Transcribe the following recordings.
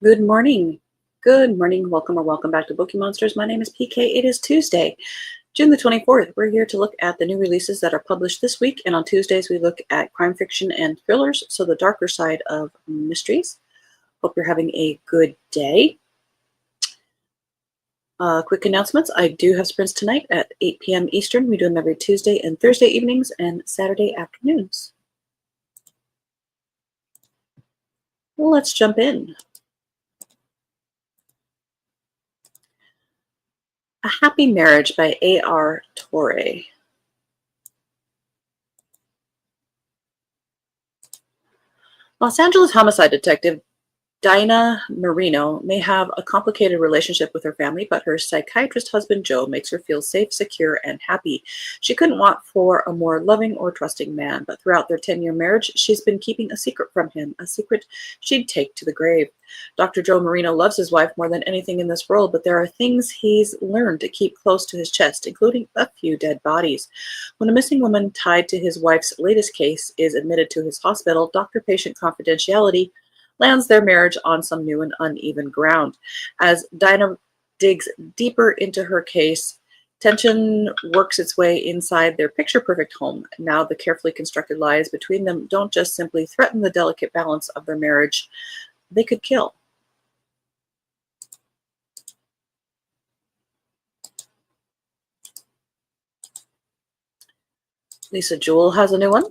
Good morning. Good morning. Welcome or welcome back to Bookeemonsters. My name is PK. It is Tuesday, June the 24th. We're here to look at the new releases that are published this week. And on Tuesdays, we look at crime fiction and thrillers, so the darker side of mysteries. Hope you're having a good day. Quick announcements. I do have sprints tonight at 8 p.m. Eastern. We do them every Tuesday and Thursday evenings and Saturday afternoons. Let's jump in. A Happy Marriage by A.R. Torre. Los Angeles homicide detective Dinah Marino may have a complicated relationship with her family, but her psychiatrist husband Joe makes her feel safe, secure, and happy. She couldn't want for a more loving or trusting man, but throughout their 10-year marriage, she's been keeping a secret from him, a secret she'd take to the grave. Dr. Joe Marino loves his wife more than anything in this world, but there are things he's learned to keep close to his chest, including a few dead bodies. When a missing woman tied to his wife's latest case is admitted to his hospital, doctor-patient confidentiality lands their marriage on some new and uneven ground. As Dinah digs deeper into her case, tension works its way inside their picture-perfect home. Now the carefully constructed lies between them don't just simply threaten the delicate balance of their marriage, they could kill. Lisa Jewell has a new one.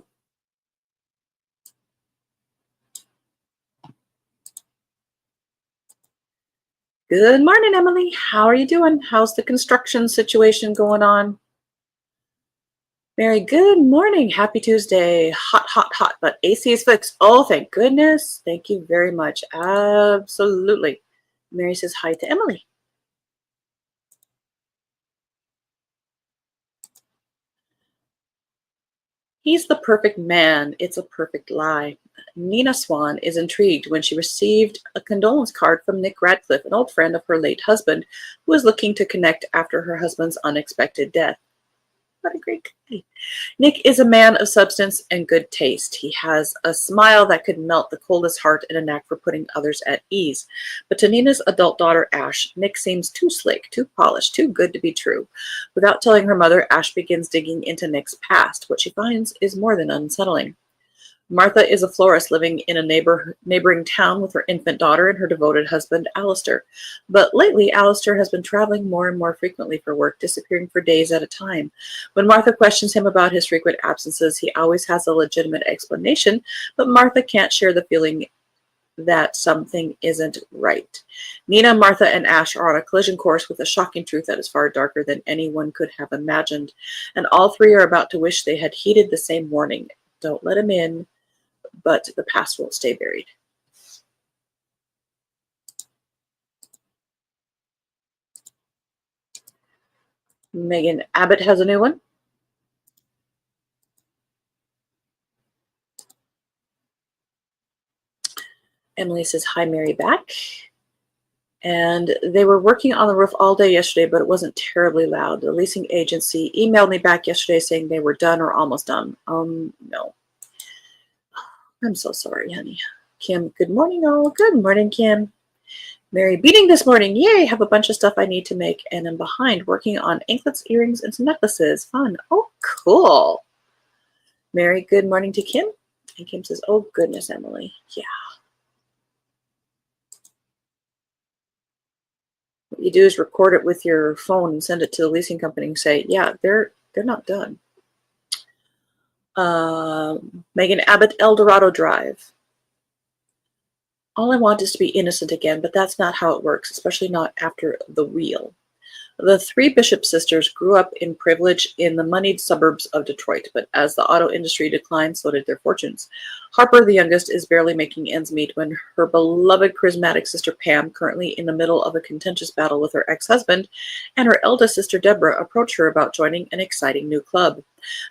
Good morning, Emily. How are you doing? How's the construction situation going on? Mary, good morning. Happy Tuesday. Hot, hot, hot, but AC is fixed. Oh, thank goodness. Thank you very much. Absolutely. Mary says hi to Emily. He's the perfect man. It's a perfect lie. Nina Swan is intrigued when she received a condolence card from Nick Radcliffe, an old friend of her late husband, who was looking to connect after her husband's unexpected death. What a great guy. Nick is a man of substance and good taste. He has a smile that could melt the coldest heart and a knack for putting others at ease. But to Nina's adult daughter, Ash, Nick seems too slick, too polished, too good to be true. Without telling her mother, Ash begins digging into Nick's past. What she finds is more than unsettling. Martha is a florist living in a neighboring town with her infant daughter and her devoted husband, Alistair. But lately, Alistair has been traveling more and more frequently for work, disappearing for days at a time. When Martha questions him about his frequent absences, he always has a legitimate explanation, but Martha can't share the feeling that something isn't right. Nina, Martha, and Ash are on a collision course with a shocking truth that is far darker than anyone could have imagined, and all three are about to wish they had heeded the same warning. Don't let him in, but the past won't stay buried. Megan Abbott has a new one. Emily says, hi, Mary, back. And they were working on the roof all day yesterday, but it wasn't terribly loud. The leasing agency emailed me back yesterday saying they were done or almost done. No. I'm so sorry, honey. Kim, good morning, all. Good morning, Kim. Mary, beating this morning. Yay, have a bunch of stuff I need to make, and I'm behind working on anklets, earrings, and some necklaces. Fun. Oh, cool. Mary, good morning to Kim. And Kim says, oh, goodness, Emily. Yeah. What you do is record it with your phone and send it to the leasing company and say, yeah, they're not done. Megan Abbott, El Dorado Drive. All I want is to be innocent again, but that's not how it works, especially not after the wheel. The three Bishop sisters grew up in privilege in the moneyed suburbs of Detroit, but as the auto industry declined, so did their fortunes. Harper, the youngest, is barely making ends meet when her beloved charismatic sister Pam, currently in the middle of a contentious battle with her ex-husband, and her eldest sister Deborah approach her about joining an exciting new club.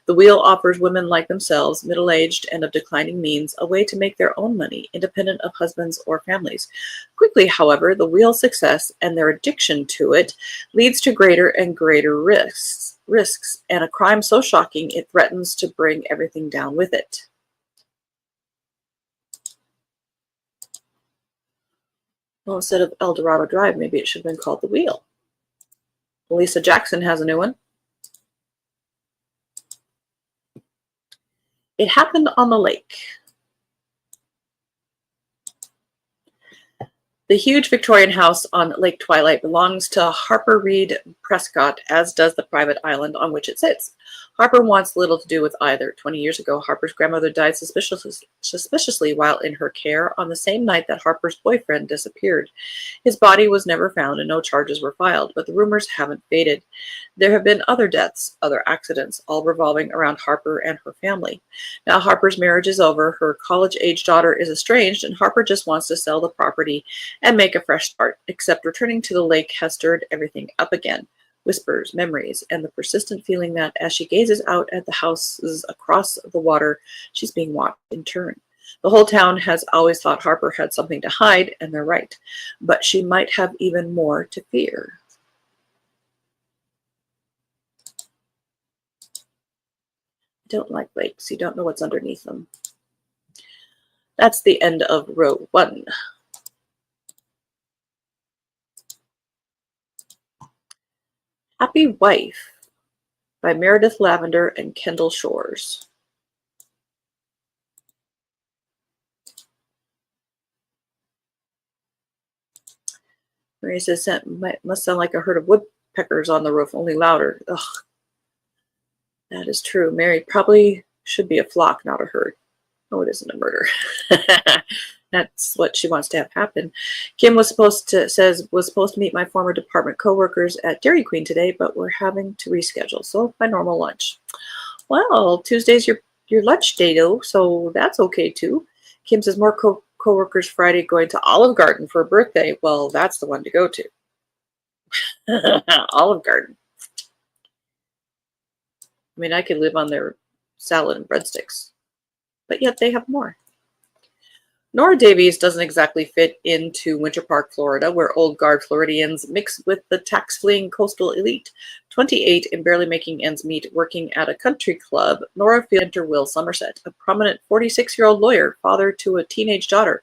The wheel offers women like themselves, middle-aged and of declining means, a way to make their own money, independent of husbands or families. Quickly, however, the wheel's success and their addiction to it leads to greater and greater risks, and a crime so shocking it threatens to bring everything down with it. Well, instead of El Dorado Drive, maybe it should have been called The Wheel. Lisa Jackson has a new one. It happened on the lake. The huge Victorian house on Lake Twilight belongs to Harper Reed Prescott, as does the private island on which it sits. Harper wants little to do with either. 20 years ago, Harper's grandmother died suspiciously while in her care on the same night that Harper's boyfriend disappeared. His body was never found and no charges were filed, but the rumors haven't faded. There have been other deaths, other accidents, all revolving around Harper and her family. Now Harper's marriage is over, her college-age daughter is estranged, and Harper just wants to sell the property and make a fresh start, except returning to the lake has stirred everything up again. Whispers, memories, and the persistent feeling that as she gazes out at the houses across the water, she's being watched in turn. The whole town has always thought Harper had something to hide, and they're right. But she might have even more to fear. I don't like lakes. You don't know what's underneath them. That's the end of row 1. Happy Wife by Meredith Lavender and Kendall Shores. Maria says, must sound like a herd of woodpeckers on the roof, only louder. Ugh, that is true. Mary, probably should be a flock, not a herd. Oh, it isn't a murder. That's what she wants to have happen. Kim was supposed to meet my former department coworkers at Dairy Queen today, but we're having to reschedule. So my normal lunch. Well, Tuesday's your lunch day though, so that's okay too. Kim says more coworkers Friday going to Olive Garden for a birthday. Well, that's the one to go to. Olive Garden. I mean, I could live on their salad and breadsticks, but yet they have more. Nora Davies doesn't exactly fit into Winter Park, Florida, where old guard Floridians mix with the tax-fleeing coastal elite. 28 and barely making ends meet working at a country club, Nora feels enter Will Somerset, a prominent 46-year-old lawyer, father to a teenage daughter,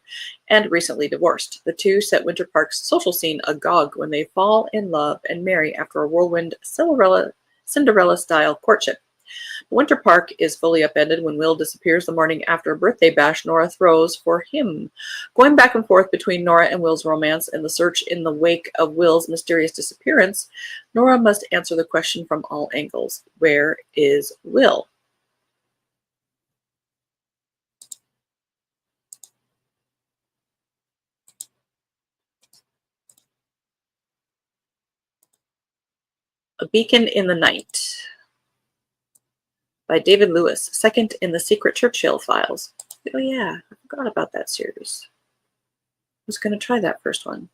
and recently divorced. The two set Winter Park's social scene agog when they fall in love and marry after a whirlwind Cinderella-style courtship. Winter Park is fully upended when Will disappears the morning after a birthday bash Nora throws for him. Going back and forth between Nora and Will's romance and the search in the wake of Will's mysterious disappearance, Nora must answer the question from all angles. Where is Will? A Beacon in the Night by David Lewis, second in the Secret Churchill Files. Oh yeah, I forgot about that series. I was going to try that first one.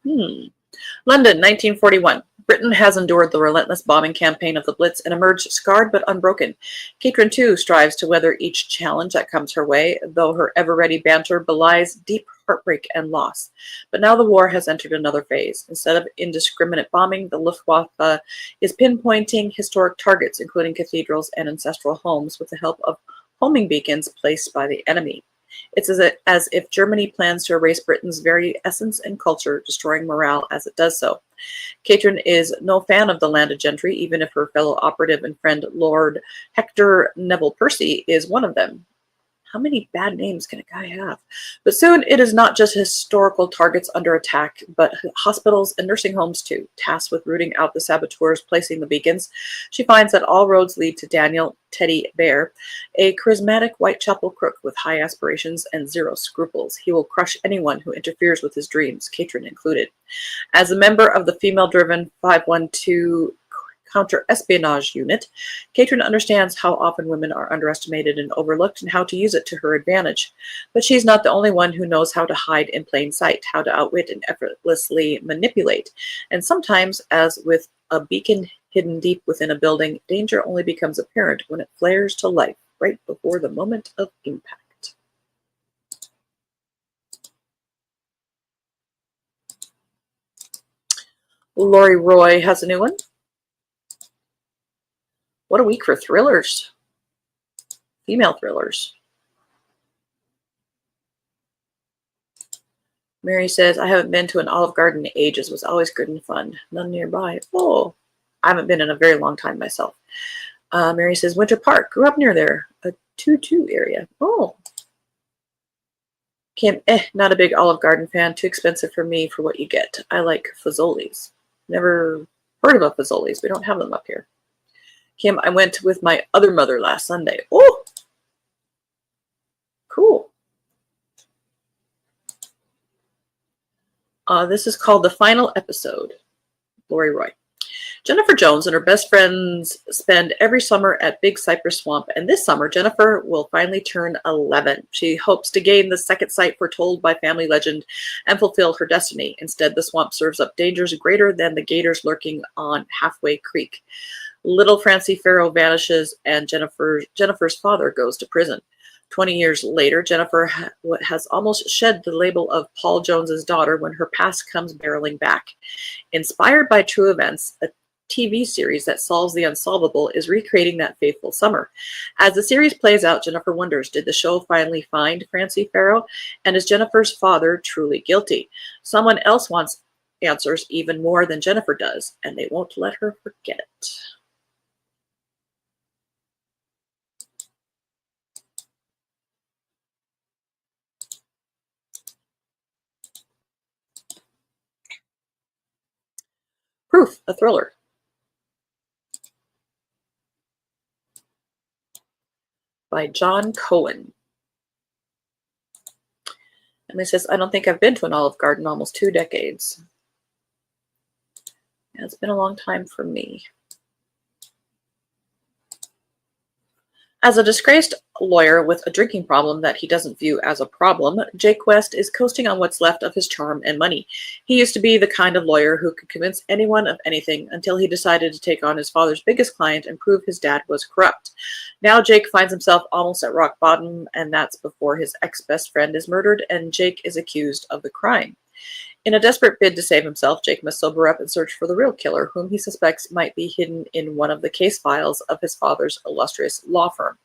London, 1941. Britain has endured the relentless bombing campaign of the Blitz and emerged scarred but unbroken. Katrin, too, strives to weather each challenge that comes her way, though her ever-ready banter belies deep heartbreak and loss. But now the war has entered another phase. Instead of indiscriminate bombing, the Luftwaffe is pinpointing historic targets, including cathedrals and ancestral homes, with the help of homing beacons placed by the enemy. It's as if Germany plans to erase Britain's very essence and culture, destroying morale as it does so. Katrin is no fan of the landed gentry, even if her fellow operative and friend Lord Hector Neville Percy is one of them. How many bad names can a guy have? But soon it is not just historical targets under attack, but hospitals and nursing homes too. Tasked with rooting out the saboteurs placing the beacons, she finds that all roads lead to Daniel Teddy Bear, a charismatic Whitechapel crook with high aspirations and zero scruples. He will crush anyone who interferes with his dreams, Katrin included. As a member of the female-driven 512 counter-espionage unit, Katrin understands how often women are underestimated and overlooked and how to use it to her advantage. But she's not the only one who knows how to hide in plain sight, how to outwit and effortlessly manipulate. And sometimes, as with a beacon hidden deep within a building, danger only becomes apparent when it flares to life right before the moment of impact. Lori Roy has a new one. What a week for thrillers. Female thrillers. Mary says, I haven't been to an Olive Garden in ages. It was always good and fun. None nearby. Oh, I haven't been in a very long time myself. Mary says, Winter Park. Grew up near there. A 2-2 area. Oh. Kim, not a big Olive Garden fan. Too expensive for me for what you get. I like Fazoli's. Never heard of Fazoli's. We don't have them up here. Kim, I went with my other mother last Sunday. Oh, cool. This is called The Final Episode. Lori Roy. Jennifer Jones and her best friends spend every summer at Big Cypress Swamp, and this summer Jennifer will finally turn 11. She hopes to gain the second sight foretold by family legend and fulfill her destiny. Instead, the swamp serves up dangers greater than the gators lurking on Halfway Creek. Little Francie Farrow vanishes, and Jennifer's father goes to prison. 20 years later, Jennifer has almost shed the label of Paul Jones's daughter when her past comes barreling back. Inspired by true events, a TV series that solves the unsolvable is recreating that fateful summer. As the series plays out, Jennifer wonders, did the show finally find Francie Farrow? And is Jennifer's father truly guilty? Someone else wants answers even more than Jennifer does, and they won't let her forget. Proof, a thriller. By John Cohen. And it says, I don't think I've been to an Olive Garden in almost 2 decades. Yeah, it's been a long time for me. As a disgraced lawyer with a drinking problem that he doesn't view as a problem, Jake West is coasting on what's left of his charm and money. He used to be the kind of lawyer who could convince anyone of anything until he decided to take on his father's biggest client and prove his dad was corrupt. Now Jake finds himself almost at rock bottom, and that's before his ex-best friend is murdered and Jake is accused of the crime. In a desperate bid to save himself, Jake must sober up and search for the real killer, whom he suspects might be hidden in one of the case files of his father's illustrious law firm.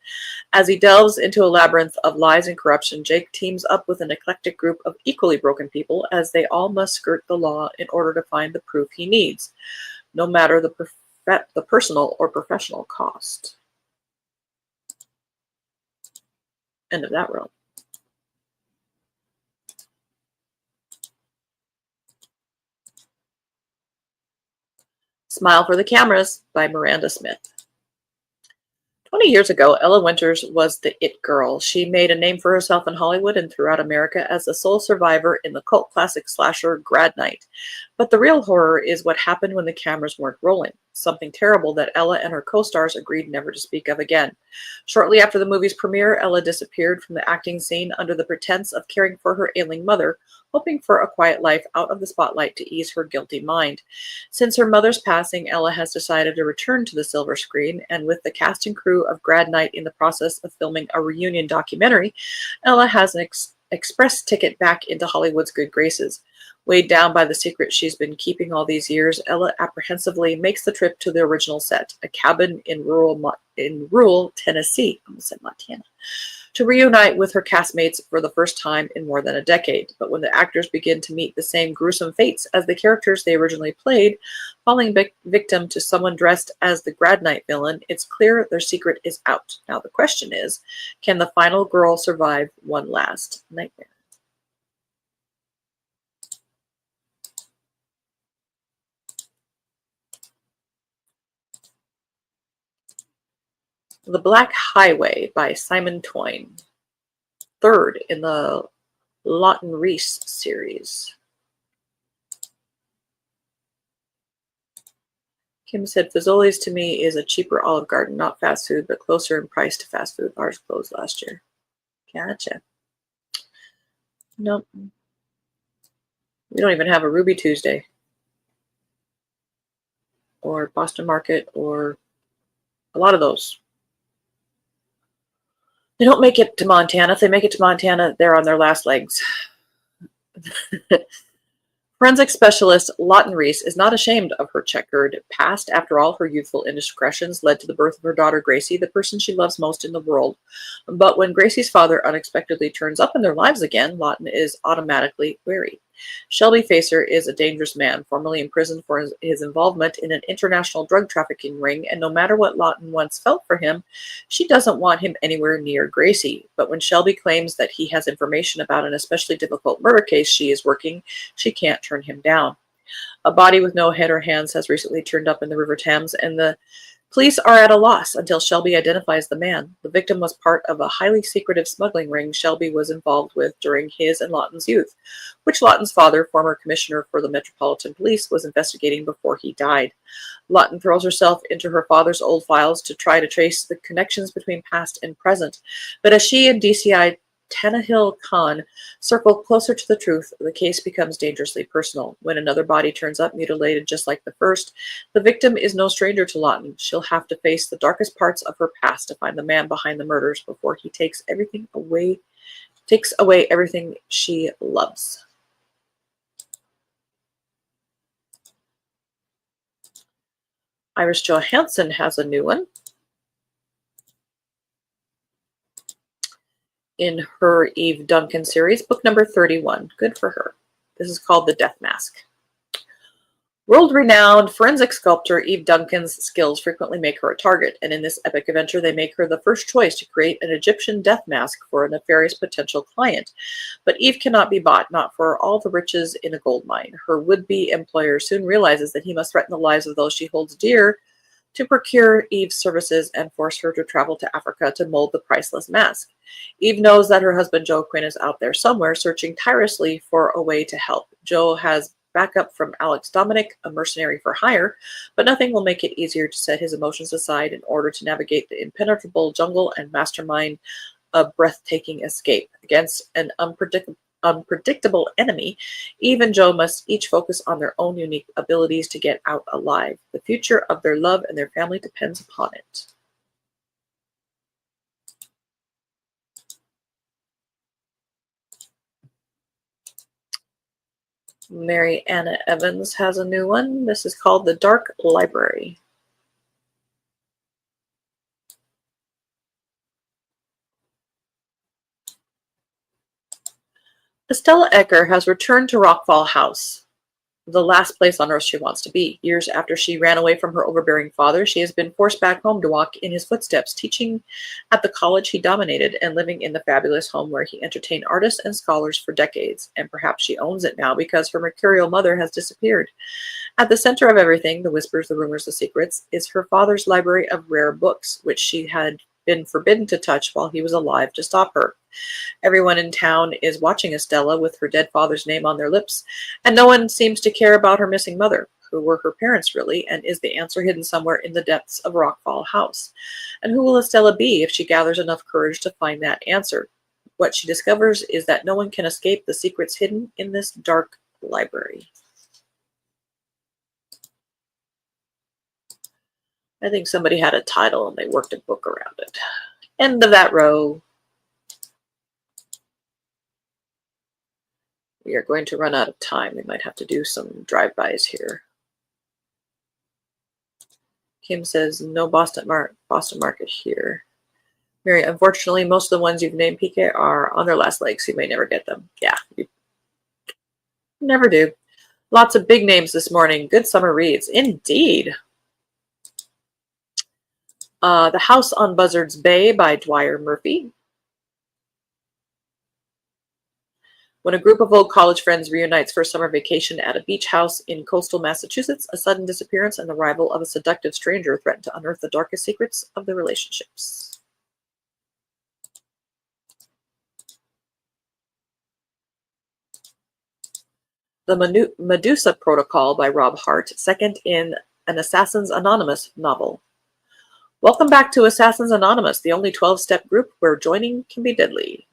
As he delves into a labyrinth of lies and corruption, Jake teams up with an eclectic group of equally broken people, as they all must skirt the law in order to find the proof he needs, no matter the personal or professional cost. End of that row. Smile for the Cameras by Miranda Smith. 20 years ago, Ella Winters was the it girl. She made a name for herself in Hollywood and throughout America as the sole survivor in the cult classic slasher Grad Night. But the real horror is what happened when the cameras weren't rolling, something terrible that Ella and her co-stars agreed never to speak of again. Shortly after the movie's premiere, Ella disappeared from the acting scene under the pretense of caring for her ailing mother, hoping for a quiet life out of the spotlight to ease her guilty mind. Since her mother's passing, Ella has decided to return to the silver screen, and with the cast and crew of Grad Night in the process of filming a reunion documentary, Ella has an express ticket back into Hollywood's good graces. Weighed down by the secret she's been keeping all these years, Ella apprehensively makes the trip to the original set, a cabin in rural Tennessee, I almost said Montana, to reunite with her castmates for the first time in more than a decade. But when the actors begin to meet the same gruesome fates as the characters they originally played, falling victim to someone dressed as the Grad Night villain, it's clear their secret is out. Now the question is, can the final girl survive one last nightmare? The Black Highway by Simon Toyne. Third in the Lawton Reese series. Kim said, Fazoli's to me is a cheaper Olive Garden, not fast food, but closer in price to fast food. Ours closed last year. Gotcha. Nope. We don't even have a Ruby Tuesday. Or Boston Market, or a lot of those. They don't make it to Montana. If they make it to Montana, they're on their last legs. Forensic specialist Lawton Reese is not ashamed of her checkered past. After all, her youthful indiscretions led to the birth of her daughter Gracie, the person she loves most in the world. But when Gracie's father unexpectedly turns up in their lives again, Lawton is automatically wary. Shelby Facer is a dangerous man, formerly imprisoned for his involvement in an international drug trafficking ring, and no matter what Lawton once felt for him, she doesn't want him anywhere near Gracie. But when Shelby claims that he has information about an especially difficult murder case she is working, she can't turn him down. A body with no head or hands has recently turned up in the River Thames, and the police are at a loss until Shelby identifies the man. The victim was part of a highly secretive smuggling ring Shelby was involved with during his and Lawton's youth, which Lawton's father, former commissioner for the Metropolitan Police, was investigating before he died. Lawton throws herself into her father's old files to try to trace the connections between past and present, but as she and DCI Tanahil Khan circle closer to the truth, the case becomes dangerously personal. When another body turns up mutilated just like the first, the victim is no stranger to Lawton. She'll have to face the darkest parts of her past to find the man behind the murders before he takes away everything she loves. Iris Johansen has a new one in her Eve Duncan series, book number 31. Good for her. This is called The Death Mask. World-renowned forensic sculptor Eve Duncan's skills frequently make her a target, and in this epic adventure they make her the first choice to create an Egyptian death mask for a nefarious potential client. But Eve cannot be bought, not for all the riches in a gold mine. Her would-be employer soon realizes that he must threaten the lives of those she holds dear to procure Eve's services and force her to travel to Africa to mold the priceless mask. Eve knows that her husband Joe Quinn is out there somewhere, searching tirelessly for a way to help. Joe has backup from Alex Dominic, a mercenary for hire, but nothing will make it easier to set his emotions aside in order to navigate the impenetrable jungle and mastermind a breathtaking escape. Against an unpredictable enemy, Eve and Joe must each focus on their own unique abilities to get out alive. The future of their love and their family depends upon it. Mary Anna Evans has a new one. This is called The Dark Library. Estella Ecker has returned to Rockfall House, the last place on earth she wants to be. Years after she ran away from her overbearing father, she has been forced back home to walk in his footsteps, teaching at the college he dominated and living in the fabulous home where he entertained artists and scholars for decades. And perhaps she owns it now because her mercurial mother has disappeared. At the center of everything, the whispers, the rumors, the secrets, is her father's library of rare books, which she had been forbidden to touch while he was alive to stop her. Everyone in town is watching Estella with her dead father's name on their lips, and no one seems to care about her missing mother. Who were her parents really, and is the answer hidden somewhere in the depths of Rockfall House? And who will Estella be if she gathers enough courage to find that answer? What she discovers is that no one can escape the secrets hidden in this dark library. I think somebody had a title and they worked a book around it. End of that row. We are going to run out of time. We might have to do some drive-bys here. Kim says, no Boston Market here. Mary, unfortunately, most of the ones you've named, PK, are on their last legs, so you may never get them. Yeah, you never do. Lots of big names this morning. Good summer reads. Indeed. The House on Buzzards Bay by Dwyer Murphy. When a group of old college friends reunites for a summer vacation at a beach house in coastal Massachusetts, a sudden disappearance and the arrival of a seductive stranger threaten to unearth the darkest secrets of their relationships. The Medusa Protocol by Rob Hart, second in an Assassins Anonymous novel. Welcome back to Assassins Anonymous, the only 12-step group where joining can be deadly.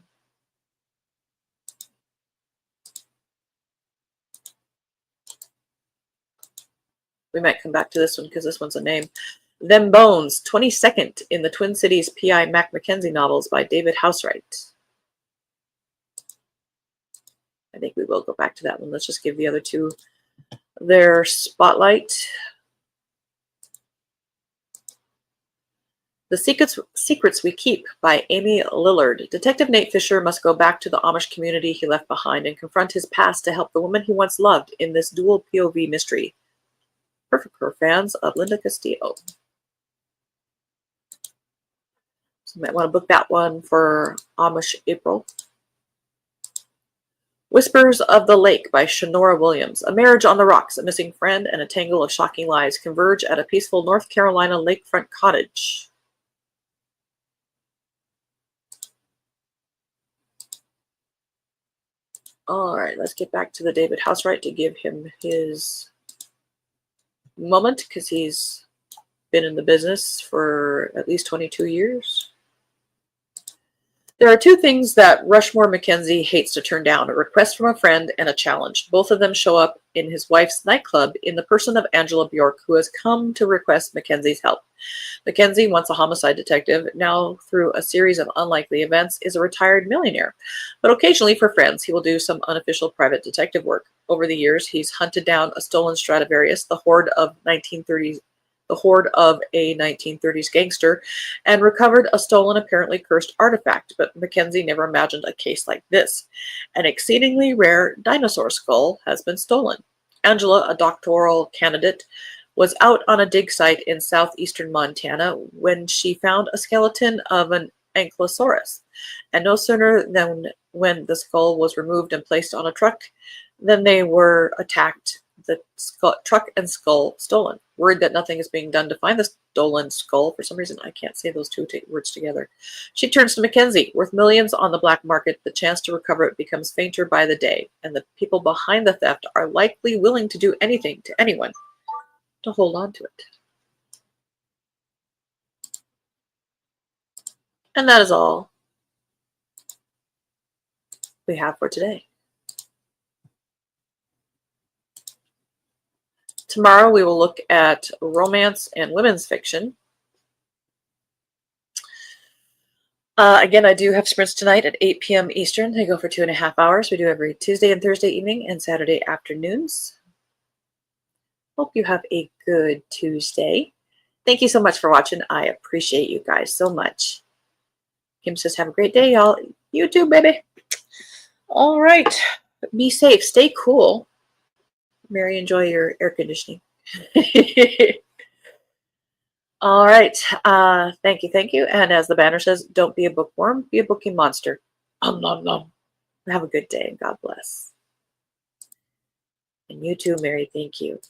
We might come back to this one because this one's a name. Them Bones, 22nd in the Twin Cities P.I. Mac Mackenzie novels by David Housewright. I think we will go back to that one. Let's just give the other two their spotlight. The Secrets We Keep by Amy Lillard. Detective Nate Fisher must go back to the Amish community he left behind and confront his past to help the woman he once loved in this dual POV mystery. Perfect for fans of Linda Castillo. So you might want to book that one for Amish April. Whispers of the Lake by Shanora Williams. A marriage on the rocks, a missing friend, and a tangle of shocking lies converge at a peaceful North Carolina lakefront cottage. All right, let's get back to the David Housewright to give him his moment, because he's been in the business for at least 22 years. There are two things that Rushmore Mackenzie hates to turn down: a request from a friend and a challenge. Both of them show up in his wife's nightclub in the person of Angela Bjork, who has come to request Mackenzie's help. Mackenzie, once a homicide detective, now through a series of unlikely events, is a retired millionaire. But occasionally, for friends, he will do some unofficial private detective work. Over the years, he's hunted down a stolen Stradivarius, the hoard of a 1930s gangster, and recovered a stolen, apparently cursed artifact. But Mackenzie never imagined a case like this. An exceedingly rare dinosaur skull has been stolen. Angela, a doctoral candidate, was out on a dig site in southeastern Montana when she found a skeleton of an ankylosaurus. And no sooner than when the skull was removed and placed on a truck than they were attacked, the truck and skull stolen. Worried that nothing is being done to find the stolen skull, for some reason I can't say those two words together, she turns to Mackenzie. Worth millions on the black market, the chance to recover it becomes fainter by the day, and the people behind the theft are likely willing to do anything to anyone to hold on to it. And that is all we have for today. Tomorrow we will look at romance and women's fiction. Again, I do have sprints tonight at 8 p.m. Eastern. They go for 2.5 hours. We do every Tuesday and Thursday evening and Saturday afternoons. Hope you have a good Tuesday. Thank you so much for watching. I appreciate you guys so much. Kim says, have a great day, y'all. You too, baby. All right. Be safe. Stay cool. Mary, enjoy your air conditioning. All right. Thank you. And as the banner says, don't be a bookworm, be a bookie monster. Nom, nom. Have a good day and God bless. And you too, Mary. Thank you.